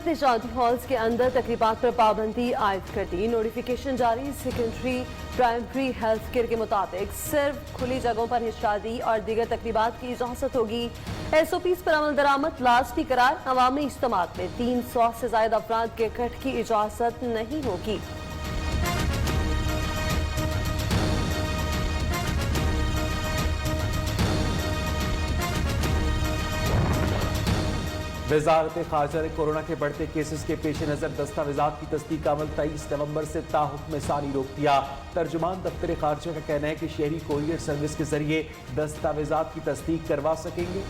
शादी हॉल्स के अंदर तकरीबात पर पाबंदी आयद कर दी। नोटिफिकेशन जारी। सेकेंडरी प्राइमरी हेल्थ केयर के मुताबिक सिर्फ खुली जगहों पर ही शादी और दीगर तकरीबात की इजाजत होगी। SOPs पर अमल दरामद लाजमी करार। अवामी इज्तिमात में 300 से ज्यादा अफराद के इकट्ठ की इजाजत नहीं होगी। वजारत खारजा ने कोरोना के बढ़ते केसेस के पेश नजर दस्तावेजात की तस्दीक का अमल 23 नवंबर से ताहुक्म सानी रोक दिया। तर्जुमान दफ्तर खारजा का कहना है कि शहरी कोरियर सर्विस के जरिए दस्तावेजात की तस्दीक करवा सकेंगे।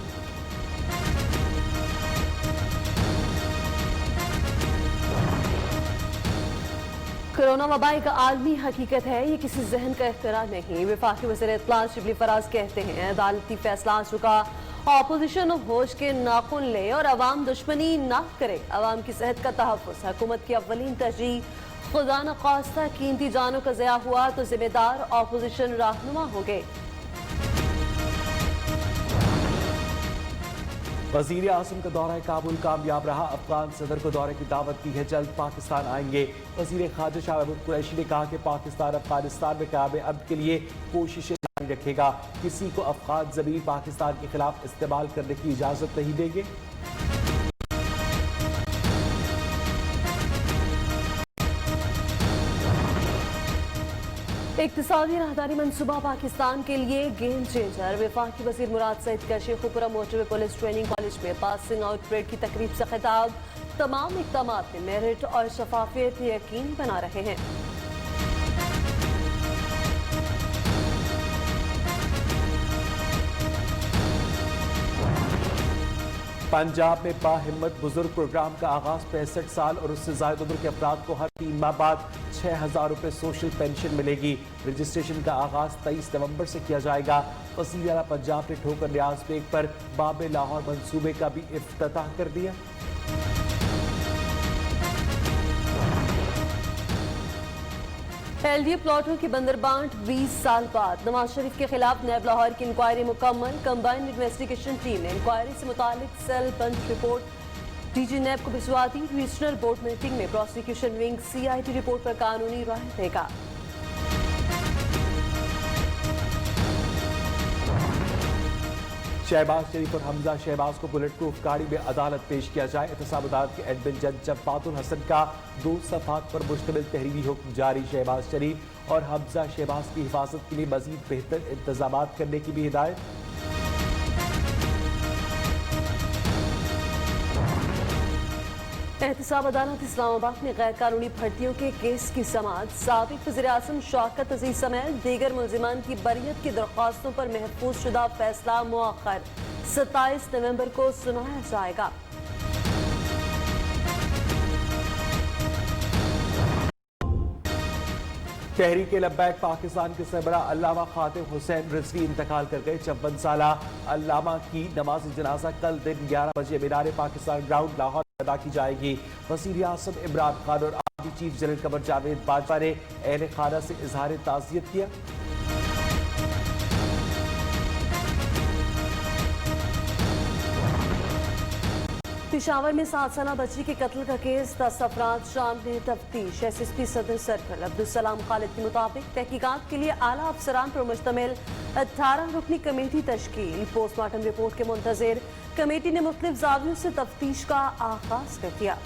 कोरोना वबा एक आलमी हकीकत है, ये किसी जहन का इख्तिरार नहीं। वफाकी वज़ीर इत्तला शिबली फराज कहते हैं अदालती फैसला आ चुका, ऑपोजिशन होश के नाखुन ले और अवाम दुश्मनी ना करे। अवाम की सेहत का तहफ़्फ़ुज़ हुकूमत की अव्वलीन तरजीह। खुदा न ख्वास्ता कीमती जानों का ज़िया हुआ तो जिम्मेदार ऑपोजिशन रहनुमा होंगे। वज़ीर आज़म का दौरा काबुल कामयाब रहा। अफगान सदर को दौरे की दावत दी है, जल्द पाकिस्तान आएंगे। वज़ीर खारजा शाह महमूद कुरैशी ने कहा कि पाकिस्तान अफगानिस्तान में क़याम अमन के लिए कोशिशें जारी रखेगा। किसी को अफगान ज़मीन पाकिस्तान के खिलाफ इस्तेमाल करने की इजाज़त नहीं देंगे। इक्तिसादी राहदारी मनसूबा पाकिस्तान के लिए गेम चेंजर। वफाकी वज़ीर मुराद सईद का Sheikhupura motorway police training college में पासिंग आउट परेड की तकरीब से खिताब। तमाम इक़दामात में मेरिट और शफाफियत यकीनी बना रहे हैं। पंजाब में बाहिम्मत बुजुर्ग प्रोग्राम का आगाज। 65 साल और उससे ज्यादा उम्र के अफराद को हर 3 माह बाद 6000 रुपये सोशल पेंशन मिलेगी। रजिस्ट्रेशन का आगाज 23 नवंबर से किया जाएगा। वज़ीर आला पंजाब ने ठोकर रियाज बेग पर बाब लाहौर मंसूबे का भी इफ्तिताह कर दिया। LDA प्लॉटों की बंदरबांट 20 साल बाद। नवाज शरीफ के खिलाफ नैब लाहौर की इंक्वायरी मुकम्मल। कंबाइंड इन्वेस्टिगेशन टीम ने इंक्वायरी से मुतालिक सेल बंद रिपोर्ट DG नैब को भिजवा दी। रीजनल बोर्ड मीटिंग में प्रोसिक्यूशन विंग CIT रिपोर्ट पर कानूनी राय देगा। शहबाज शरीफ और हमजा शहबाज को बुलेट प्रूफ गाड़ी में अदालत पेश किया जाए। एहतसाब अदालत के एडमिन जज जब्बातुल हसन का 2 सफ़हात पर मुश्तमिल तहरीरी हुक्म जारी। शहबाज शरीफ और हमजा शहबाज की हिफाजत के लिए मजीद बेहतर इंतजाम करने की भी हिदायत। एहतसाब अदालत इस्लामाबाद में गैर कानूनी भर्तियों के केस की समाअत। साबिक वज़ीर आज़म शौकत अजीज समेत दीगर मुलजिमान की बरियत की दरख्वास्तों पर महफूज शुदा फैसला मुअख्खर 27 नवंबर को सुनाया जाएगा। तहरीक लब्बैक पाकिस्तान के सरबरा अल्लामा खातिम हुसैन रिजवी इंतकाल कर गए। 54 साला अल्लामा की नमाज जनाजा कल दिन 11 बजे मीनार पाकिस्तान ग्राउंड लाहौर में अदा की जाएगी। वज़ीर आज़म इमरान खान और army chief general Qamar Javed Bajwa ने अहले खाना से इजहार ताज़ियत किया। पेशावर में 7 साला बच्ची के कत्ल का केस। 10 अफराद शामिल तफ्तीश। SSP सदर सर्कल अब्दुलसलाम खालिद के मुताबिक तहकीकात के लिए आला अफसरान पर मुश्तमिल 18 रुकनी कमेटी तश्कील। पोस्टमार्टम रिपोर्ट के मुंतजिर कमेटी ने मुख्तलिफ ज़ावियों से तफ्तीश का आगाज कर दिया।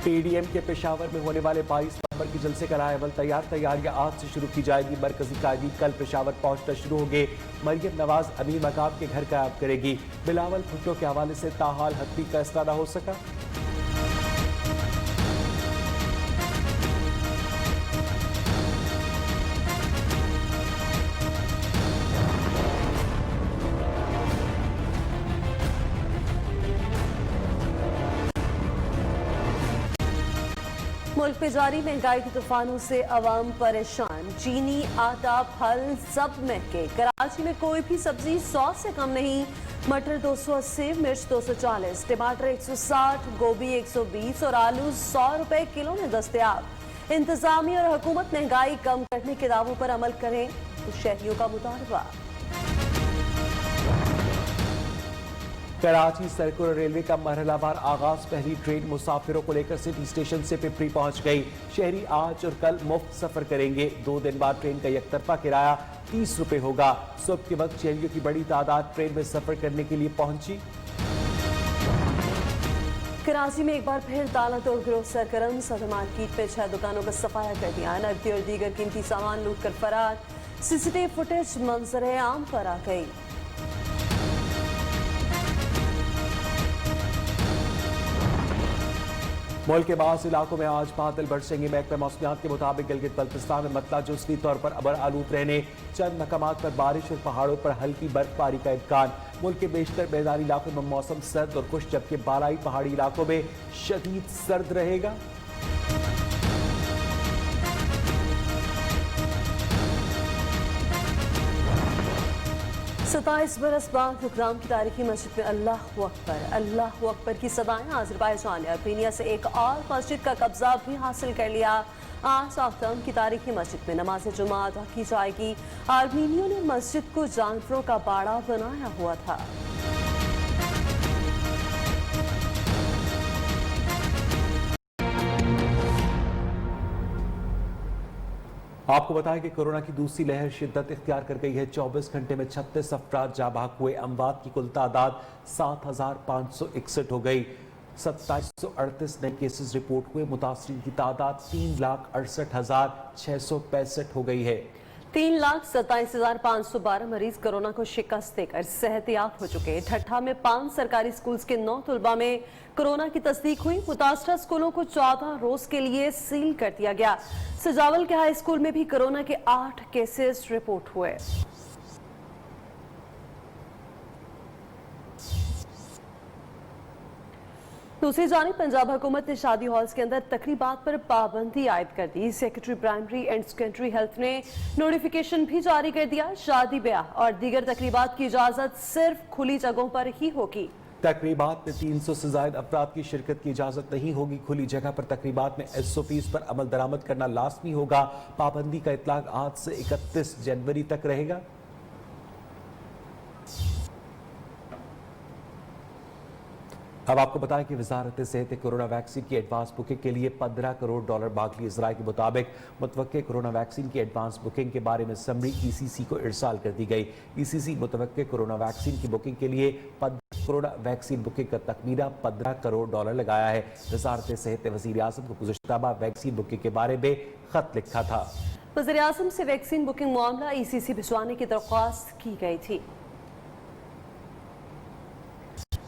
PDM के पेशावर में होने वाले 22 नवंबर के जलसे का रायवल तैयारियां आज से शुरू की जाएगी। मरकजी कायदी कल पेशावर पहुंचना शुरू होंगे। मरियम नवाज अमीर मकाम के घर क़याम करेगी। बिलावल भुट्टो के हवाले से ताहाल हतमी फैसला न हो सका। मुल्क में जारी महंगाई के तूफानों से अवाम परेशान। चीनी, आटा, फल सब महंगे। कराची में कोई भी सब्जी 100 से कम नहीं। मटर 280, मिर्च 240, टमाटर 160, गोभी 120 और आलू 100 रुपए किलो में दस्तयाब। इंतजामिया और हुकूमत महंगाई कम करने के दावों पर अमल करें तो शहरियों का मुतालबा। कराची सर्कुलर रेलवे का मरहलावार आगाज। पहली ट्रेन मुसाफिरों को लेकर सिटी स्टेशन से पिपरी पहुंच गई। शहरी आज और कल मुफ्त सफर करेंगे। 2 दिन बाद ट्रेन का एकतरफा किराया 30 रुपए होगा। सुबह के वक्त शहरियों की बड़ी तादाद ट्रेन में सफर करने के लिए पहुंची। कराची में एक बार फिर ताला तोड़ गिरोह सरगर्म। सदर मार्केट में 6 दुकानों का सफाया कर दिया। नकदी और दीगर कीमती सामान लूट कर फरार। सीसीटीवी फुटेज मंजर आम पर आ गई। मुल्क के बास इलाकों में आज बादल बरसेंगे। महकमा मौसमियात के मुताबिक गिलगित बल्तिस्तान में मतला जुज़वी तौर पर अबर आलूद रहने, चंद मकामात पर बारिश और पहाड़ों पर हल्की बर्फबारी का इम्कान। मुल्क के बेशतर मैदानी इलाकों में मौसम सर्द और खुश, जबकि बालाई पहाड़ी इलाकों में शदीद सर्द रहेगा। 27 बरस बाद हुक्राम की तारीखी मस्जिद में अल्लाह अकबर की सदाएं। आज़रबाईजान ने अर्मेनिया से एक और मस्जिद का कब्जा भी हासिल कर लिया। आज आफ्ताम की तारीखी मस्जिद में नमाज जुमा अदा की जाएगी। आर्मीनियों ने मस्जिद को जानवरों का बाड़ा बनाया हुआ था। आपको बताएं कि कोरोना की दूसरी लहर शिद्दत इख्तियार कर गई है। 24 घंटे में 36 अफराद जाँ बहक हुए। अमवात की कुल तादाद 7,561 हो गई। 2738 नए केसेस रिपोर्ट हुए। मुतासरीन की तादाद 3,68,665 हो गई है। 3,27,512 मरीज कोरोना को शिकस्त देकर सेहतयाब हो चुके हैं। ठट्ठा में 5 सरकारी स्कूल्स के 9 तलबा में कोरोना की तस्दीक हुई। मुतासरा स्कूलों को 14 रोज के लिए सील कर दिया गया। सजावल के हाई स्कूल में भी कोरोना के 8 केसेस रिपोर्ट हुए। दूसरी जानिब पंजाब हुकूमत ने शादी हॉल्स के अंदर तकरीबात पर पाबंदी आयद कर दी। Secretary primary and secondary health ने नोटिफिकेशन भी जारी कर दिया। शादी ब्याह और दीगर तकरीबात की इजाजत सिर्फ खुली जगहों पर ही होगी। तकरीबात में 300 से ज्यादा अफराद की शिरकत की इजाजत नहीं होगी। खुली जगह पर तकरीबात में SOPs पर अमल दरामद करना लाजमी होगा। पाबंदी का इतलाक आज से 31 जनवरी तक रहेगा। अब आपको बताएं कि वजारत सेहत कोरोना वैक्सीन की एडवांस बुकिंग के लिए $15 करोड़ मांग ली। इजराय के मुताबिक मुतवक्के कोरोना वैक्सीन की एडवांस बुकिंग के बारे में समरी ECC को इरसाल कर दी गई। ECC मुतवक्के कोरोना वैक्सीन की बुकिंग के लिए 15 करोड़ वैक्सीन बुकिंग का तखमीना $15 करोड़ लगाया है। वजारत सेहत ने वज़ीर आज़म को गुज़श्ता वैक्सीन बुकिंग के बारे में खत लिखा था। वज़ीर आज़म से वैक्सीन बुकिंग मामला ECC भिजवाने की दरख्वास्त की गई थी।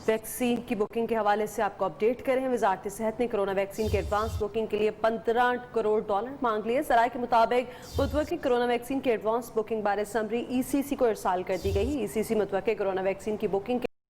वैक्सीन की बुकिंग के हवाले से आपको अपडेट करें। वजारत सेहत ने कोरोना वैक्सीन के एडवांस बुकिंग के लिए $15 करोड़ मांग लिए। सराय के मुताबिक मुतवक्के कोरोना वैक्सीन के एडवांस बुकिंग बारे समरी ECC को इरसाल कर दी गई। ECC मुतवक्के कोरोना वैक्सीन की बुकिंग